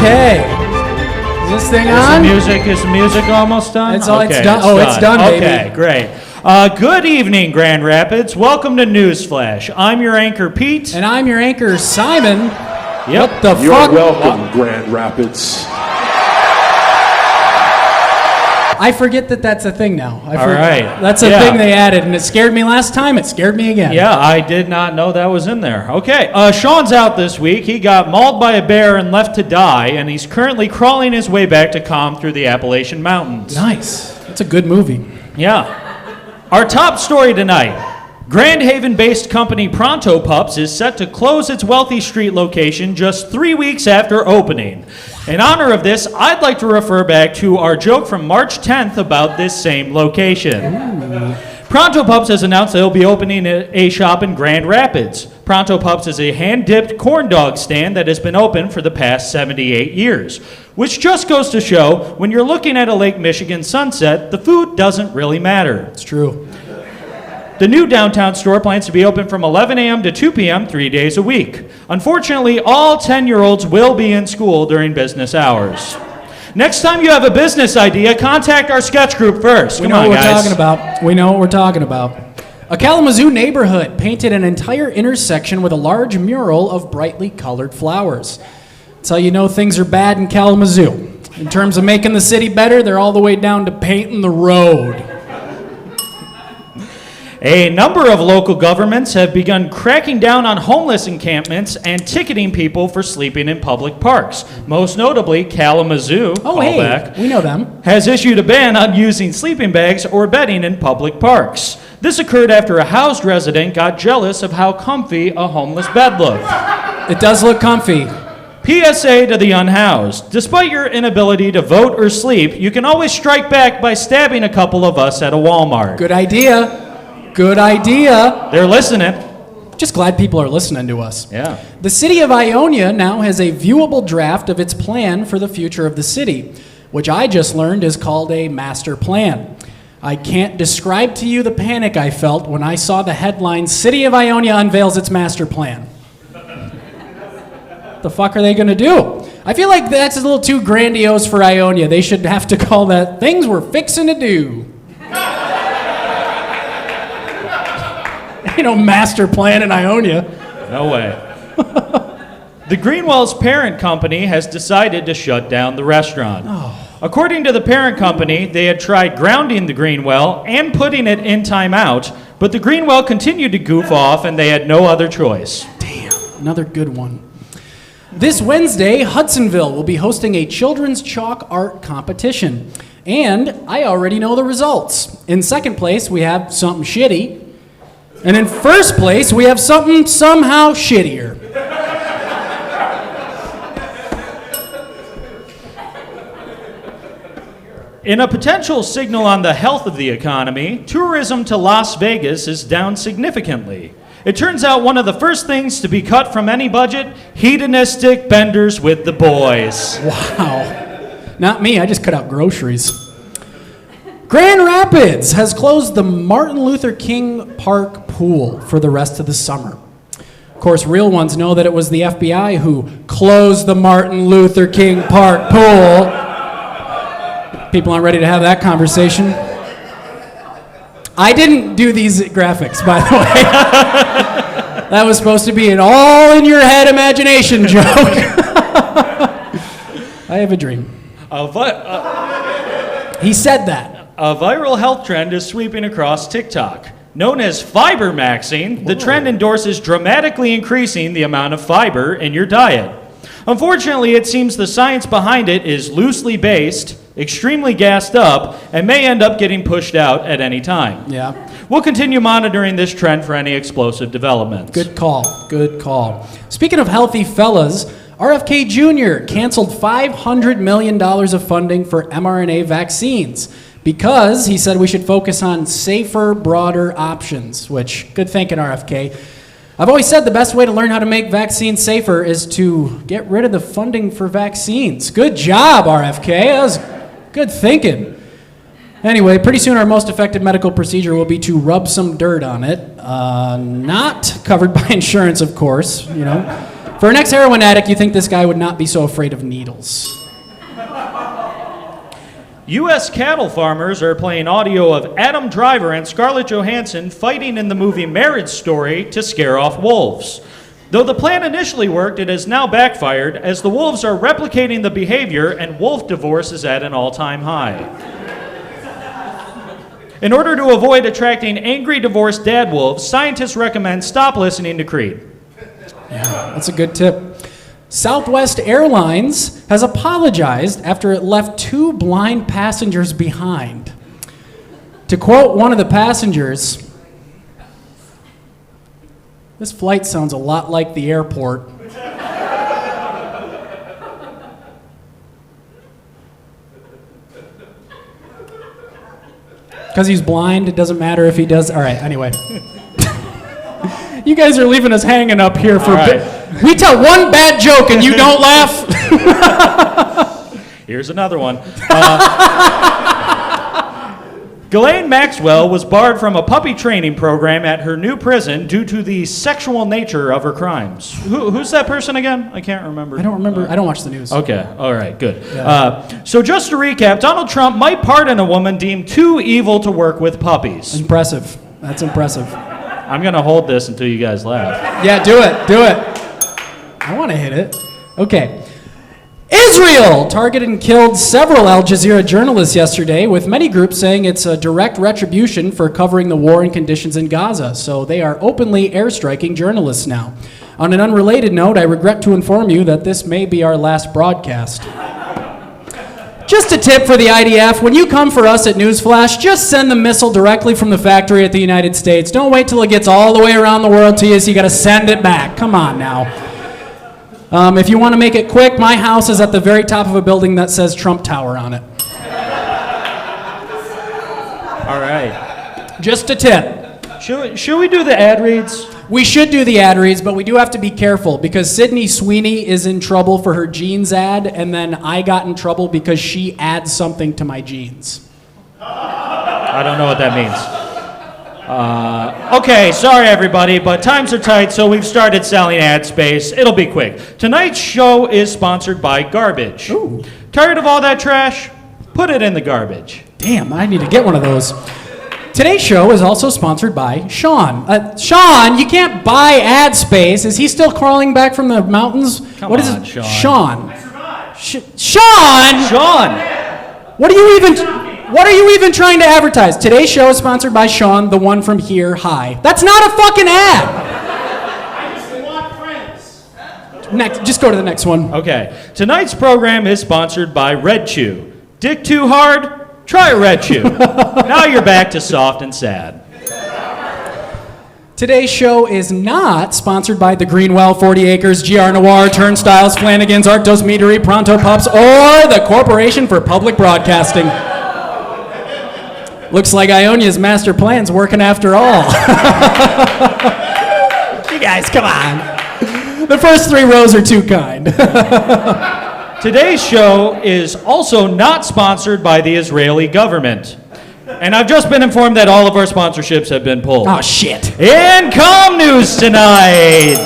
Okay. Is this thing on? Is the music almost done? It's done. Oh, it's done, baby. Okay, great. Good evening, Grand Rapids. Welcome to NewsFlash. I'm your anchor, Pete. And I'm your anchor, Simon. Yep. What the You're fuck? welcome, Grand Rapids. I forget that that's a thing now. All right. That's a thing they added, and it scared me last time. It scared me again. Yeah, I did not know that was in there. Okay, Sean's out this week. He got mauled by a bear and left to die, and he's currently crawling his way back to COM through the Appalachian Mountains. Nice. That's a good movie. Yeah. Our top story tonight. Grand Haven-based company Pronto Pups is set to close its Wealthy Street location just 3 weeks after opening. In honor of this, I'd like to refer back to our joke from March 10th about this same location. Ooh. Pronto Pups has announced they'll be opening a shop in Grand Rapids. Pronto Pups is a hand-dipped corn dog stand that has been open for the past 78 years, which just goes to show when you're looking at a Lake Michigan sunset, the food doesn't really matter. It's true. The new downtown store plans to be open from 11 a.m. to 2 p.m. 3 days a week. Unfortunately, all 10-year-olds will be in school during business hours. Next time you have a business idea, contact our sketch group first. We know what we're talking about. We know what we're talking about. A Kalamazoo neighborhood painted an entire intersection with a large mural of brightly colored flowers. That's how you know things are bad in Kalamazoo. In terms of making the city better, they're all the way down to painting the road. A number of local governments have begun cracking down on homeless encampments and ticketing people for sleeping in public parks. Most notably, Kalamazoo, we know them, has issued a ban on using sleeping bags or bedding in public parks. This occurred after a housed resident got jealous of how comfy a homeless bed looked. It does look comfy. PSA to the unhoused. Despite your inability to vote or sleep, you can always strike back by stabbing a couple of us at a Walmart. Good idea. Good idea. They're listening. Just glad people are listening to us. Yeah. The city of Ionia now has a viewable draft of its plan for the future of the city, which I just learned is called a master plan. I can't describe to you the panic I felt when I saw the headline, City of Ionia unveils its master plan. What the fuck are they going to do? I feel like that's a little too grandiose for Ionia. They should have to call that things we're fixing to do. Master plan in Ionia. No way. The Greenwell's parent company has decided to shut down the restaurant. Oh. According to the parent company, they had tried grounding the Greenwell and putting it in timeout, but the Greenwell continued to goof off and they had no other choice. Damn, another good one. This Wednesday, Hudsonville will be hosting a children's chalk art competition. And I already know the results. In second place, we have something shitty. And in first place, we have something somehow shittier. In a potential signal on the health of the economy, tourism to Las Vegas is down significantly. It turns out one of the first things to be cut from any budget, hedonistic benders with the boys. Wow. Not me, I just cut out groceries. Grand Rapids has closed the Martin Luther King Park pool for the rest of the summer. Of course, real ones know that it was the FBI who closed the Martin Luther King Park pool. People aren't ready to have that conversation. I didn't do these graphics, by the way. That was supposed to be an all-in-your-head imagination joke. I have a dream. He said that. A viral health trend is sweeping across TikTok. Known as fiber maxing, the trend endorses dramatically increasing the amount of fiber in your diet. Unfortunately, it seems the science behind it is loosely based, extremely gassed up, and may end up getting pushed out at any time. Yeah. We'll continue monitoring this trend for any explosive developments. Good call. Good call. Speaking of healthy fellas, RFK Jr. canceled $500 million of funding for mRNA vaccines because he said we should focus on safer, broader options, which, good thinking, RFK. I've always said the best way to learn how to make vaccines safer is to get rid of the funding for vaccines. Good job, RFK. That was good thinking. Anyway, pretty soon our most effective medical procedure will be to rub some dirt on it. Not covered by insurance, of course, For an ex-heroin addict, you think this guy would not be so afraid of needles. U.S. cattle farmers are playing audio of Adam Driver and Scarlett Johansson fighting in the movie Marriage Story to scare off wolves. Though the plan initially worked, it has now backfired as the wolves are replicating the behavior and wolf divorce is at an all-time high. In order to avoid attracting angry divorced dad wolves, scientists recommend stop listening to Creed. Yeah, that's a good tip. Southwest Airlines has apologized after it left 2 blind passengers behind. To quote one of the passengers, "This flight sounds a lot like the airport." Because he's blind, it doesn't matter if he does. All right, anyway. You guys are leaving us hanging up here for a bit. We tell one bad joke and you don't laugh. Here's another one. Ghislaine Maxwell was barred from a puppy training program at her new prison due to the sexual nature of her crimes. Who's that person again? I can't remember. I don't remember. I don't watch the news. Okay, all right, good. Yeah. So just to recap, Donald Trump might pardon a woman deemed too evil to work with puppies. Impressive. That's impressive. I'm going to hold this until you guys laugh. Yeah, do it. Do it. I want to hit it. Okay. Israel targeted and killed several Al Jazeera journalists yesterday, with many groups saying it's a direct retribution for covering the war and conditions in Gaza. So they are openly airstriking journalists now. On an unrelated note, I regret to inform you that this may be our last broadcast. Just a tip for the IDF, when you come for us at NewsFlash, just send the missile directly from the factory at the United States. Don't wait till it gets all the way around the world to you, so you got to send it back. Come on now. If you want to make it quick, my house is at the very top of a building that says Trump Tower on it. All right. Just a tip. Should we do the ad reads? We should do the ad reads, but we do have to be careful because Sydney Sweeney is in trouble for her jeans ad, and then I got in trouble because she adds something to my jeans. I don't know what that means. Okay, sorry everybody, but times are tight, so we've started selling ad space. It'll be quick. Tonight's show is sponsored by Garbage. Ooh. Tired of all that trash? Put it in the garbage. Damn, I need to get one of those. Today's show is also sponsored by Sean. Sean, you can't buy ad space. Is he still crawling back from the mountains? Come what is on, it? Sean. Sean. Sean! Sean! What are you even trying to advertise? Today's show is sponsored by Sean, the one from here. Hi. That's not a fucking ad. I just want friends. Next, just go to the next one. Okay, tonight's program is sponsored by Red Chew. Dick too hard? Try a Red Chew. Now you're back to soft and sad. Today's show is not sponsored by the Greenwell, 40 Acres, GR Noir, Turnstiles, Flanagan's, Arctos Meadery, Pronto Pups, or the Corporation for Public Broadcasting. Looks like Ionia's master plan's working after all. You guys, come on. The first 3 rows are too kind. Today's show is also not sponsored by the Israeli government. And I've just been informed that all of our sponsorships have been pulled. Oh, shit. In Com News tonight.